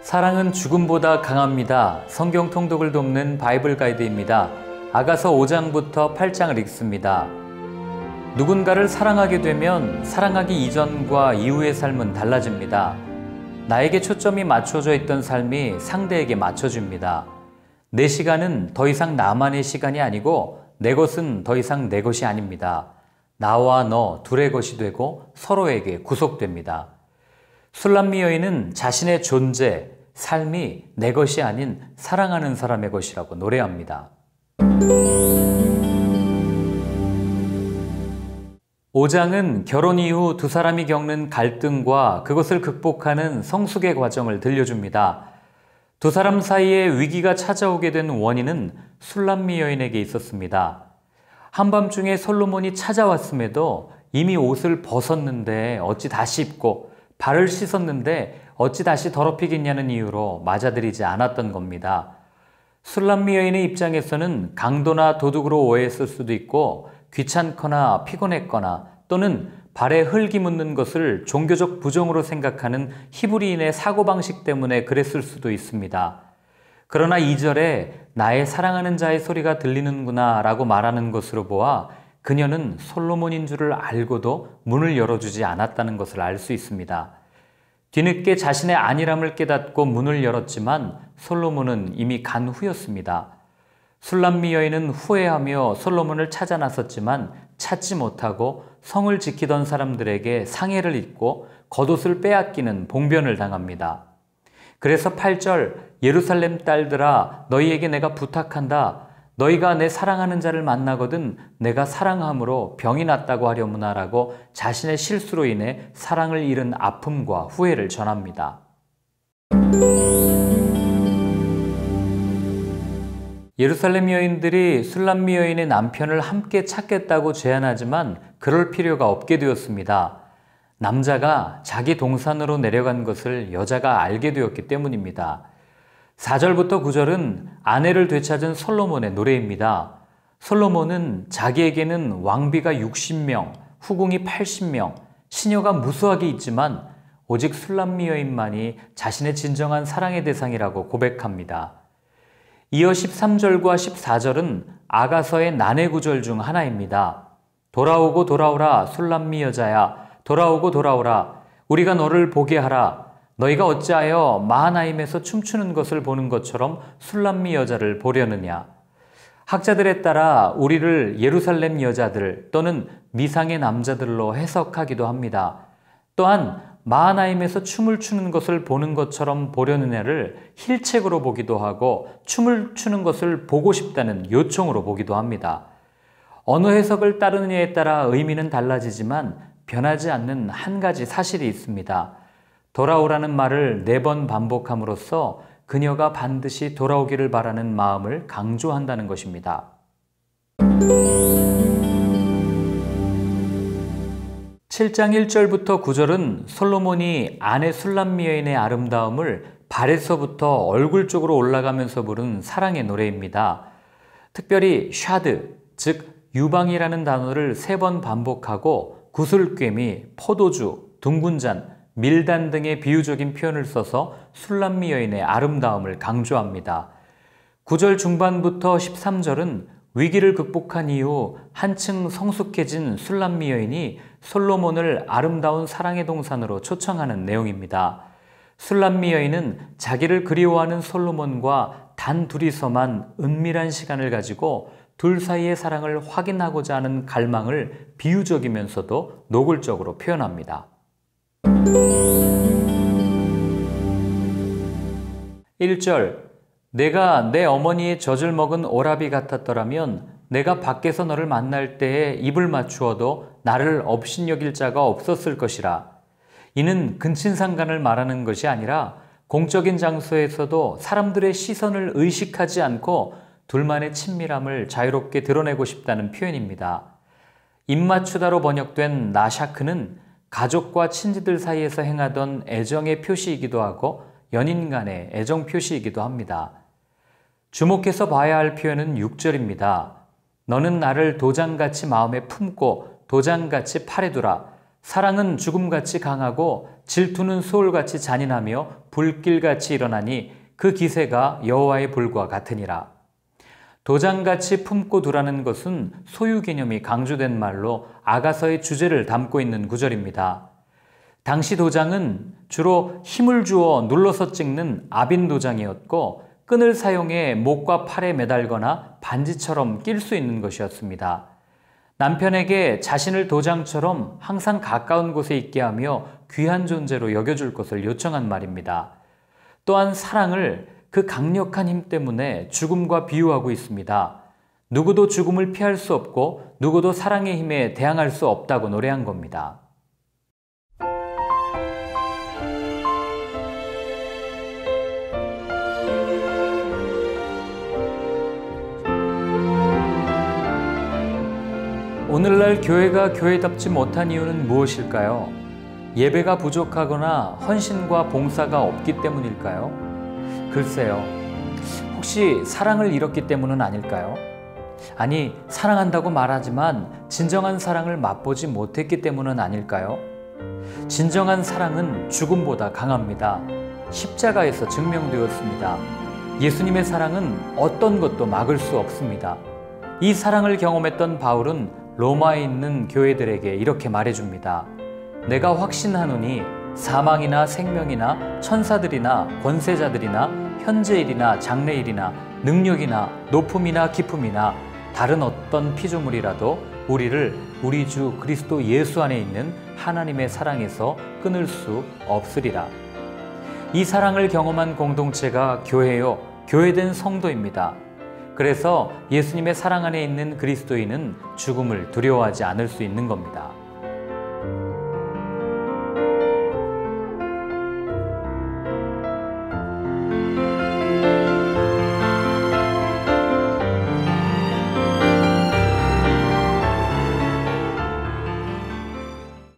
사랑은 죽음보다 강합니다. 성경 통독을 돕는 바이블 가이드입니다. 아가서 5장부터 8장을 읽습니다. 누군가를 사랑하게 되면 사랑하기 이전과 이후의 삶은 달라집니다. 나에게 초점이 맞춰져 있던 삶이 상대에게 맞춰집니다. 내 시간은 더 이상 나만의 시간이 아니고 내 것은 더 이상 내 것이 아닙니다. 나와 너 둘의 것이 되고 서로에게 구속됩니다. 술람미 여인은 자신의 존재, 삶이 내 것이 아닌 사랑하는 사람의 것이라고 노래합니다. 5장은 결혼 이후 두 사람이 겪는 갈등과 그것을 극복하는 성숙의 과정을 들려줍니다. 두 사람 사이에 위기가 찾아오게 된 원인은 술람미 여인에게 있었습니다. 한밤중에 솔로몬이 찾아왔음에도 이미 옷을 벗었는데 어찌 다시 입고 발을 씻었는데 어찌 다시 더럽히겠냐는 이유로 맞아들이지 않았던 겁니다. 술람미 여인의 입장에서는 강도나 도둑으로 오해했을 수도 있고 귀찮거나 피곤했거나 또는 발에 흙이 묻는 것을 종교적 부정으로 생각하는 히브리인의 사고방식 때문에 그랬을 수도 있습니다. 그러나 2절에 나의 사랑하는 자의 소리가 들리는구나 라고 말하는 것으로 보아 그녀는 솔로몬인 줄을 알고도 문을 열어주지 않았다는 것을 알 수 있습니다. 뒤늦게 자신의 안일함을 깨닫고 문을 열었지만 솔로몬은 이미 간 후였습니다. 술람미 여인은 후회하며 솔로몬을 찾아 나섰지만 찾지 못하고 성을 지키던 사람들에게 상해를 입고 겉옷을 빼앗기는 봉변을 당합니다. 그래서 8절 예루살렘 딸들아 너희에게 내가 부탁한다. 너희가 내 사랑하는 자를 만나거든 내가 사랑함으로 병이 낫다고 하려무나 라고 자신의 실수로 인해 사랑을 잃은 아픔과 후회를 전합니다. 예루살렘 여인들이 술람미 여인의 남편을 함께 찾겠다고 제안하지만 그럴 필요가 없게 되었습니다. 남자가 자기 동산으로 내려간 것을 여자가 알게 되었기 때문입니다. 4절부터 9절은 아내를 되찾은 솔로몬의 노래입니다. 솔로몬은 자기에게는 왕비가 60명, 후궁이 80명, 시녀가 무수하게 있지만 오직 술람미 여인만이 자신의 진정한 사랑의 대상이라고 고백합니다. 이어 13절과 14절은 아가서의 난해 구절 중 하나입니다. 돌아오고 돌아오라 술람미 여자야 돌아오고 돌아오라 우리가 너를 보게 하라 너희가 어찌하여 마하나임에서 춤추는 것을 보는 것처럼 술람미 여자를 보려느냐. 학자들에 따라 우리를 예루살렘 여자들 또는 미상의 남자들로 해석하기도 합니다. 또한 마하나임에서 춤을 추는 것을 보는 것처럼 보려느냐를 힐책으로 보기도 하고 춤을 추는 것을 보고 싶다는 요청으로 보기도 합니다. 어느 해석을 따르느냐에 따라 의미는 달라지지만 변하지 않는 한 가지 사실이 있습니다. 돌아오라는 말을 4번 반복함으로써 그녀가 반드시 돌아오기를 바라는 마음을 강조한다는 것입니다. 7장 1절부터 9절은 솔로몬이 아내 술람미 여인의 아름다움을 발에서부터 얼굴 쪽으로 올라가면서 부른 사랑의 노래입니다. 특별히 샤드, 즉 유방이라는 단어를 3번 반복하고 구슬꿰미, 포도주, 둥근 잔, 밀단 등의 비유적인 표현을 써서 술람미 여인의 아름다움을 강조합니다. 9절 중반부터 13절은 위기를 극복한 이후 한층 성숙해진 술람미 여인이 솔로몬을 아름다운 사랑의 동산으로 초청하는 내용입니다. 술람미 여인은 자기를 그리워하는 솔로몬과 단 둘이서만 은밀한 시간을 가지고 둘 사이의 사랑을 확인하고자 하는 갈망을 비유적이면서도 노골적으로 표현합니다. 1절 내가 내 어머니의 젖을 먹은 오라비 같았더라면 내가 밖에서 너를 만날 때에 입을 맞추어도 나를 업신여길 자가 없었을 것이라. 이는 근친상간을 말하는 것이 아니라 공적인 장소에서도 사람들의 시선을 의식하지 않고 둘만의 친밀함을 자유롭게 드러내고 싶다는 표현입니다. 입맞추다로 번역된 나샤크는 가족과 친지들 사이에서 행하던 애정의 표시이기도 하고 연인 간의 애정 표시이기도 합니다. 주목해서 봐야 할 표현은 6절입니다. 너는 나를 도장같이 마음에 품고 도장같이 팔에 두라. 사랑은 죽음같이 강하고 질투는 소울같이 잔인하며 불길같이 일어나니 그 기세가 여호와의 불과 같으니라. 도장같이 품고 두라는 것은 소유 개념이 강조된 말로 아가서의 주제를 담고 있는 구절입니다. 당시 도장은 주로 힘을 주어 눌러서 찍는 아빈 도장이었고 끈을 사용해 목과 팔에 매달거나 반지처럼 낄 수 있는 것이었습니다. 남편에게 자신을 도장처럼 항상 가까운 곳에 있게 하며 귀한 존재로 여겨줄 것을 요청한 말입니다. 또한 사랑을 그 강력한 힘 때문에 죽음과 비유하고 있습니다. 누구도 죽음을 피할 수 없고 누구도 사랑의 힘에 대항할 수 없다고 노래한 겁니다. 오늘날 교회가 교회답지 못한 이유는 무엇일까요? 예배가 부족하거나 헌신과 봉사가 없기 때문일까요? 글쎄요. 혹시 사랑을 잃었기 때문은 아닐까요? 아니, 사랑한다고 말하지만 진정한 사랑을 맛보지 못했기 때문은 아닐까요? 진정한 사랑은 죽음보다 강합니다. 십자가에서 증명되었습니다. 예수님의 사랑은 어떤 것도 막을 수 없습니다. 이 사랑을 경험했던 바울은 로마에 있는 교회들에게 이렇게 말해줍니다. 내가 확신하노니 사망이나 생명이나 천사들이나 권세자들이나 현재일이나 장래일이나 능력이나 높음이나 깊음이나 다른 어떤 피조물이라도 우리를 우리 주 그리스도 예수 안에 있는 하나님의 사랑에서 끊을 수 없으리라. 이 사랑을 경험한 공동체가 교회요, 교회된 성도입니다. 그래서 예수님의 사랑 안에 있는 그리스도인은 죽음을 두려워하지 않을 수 있는 겁니다.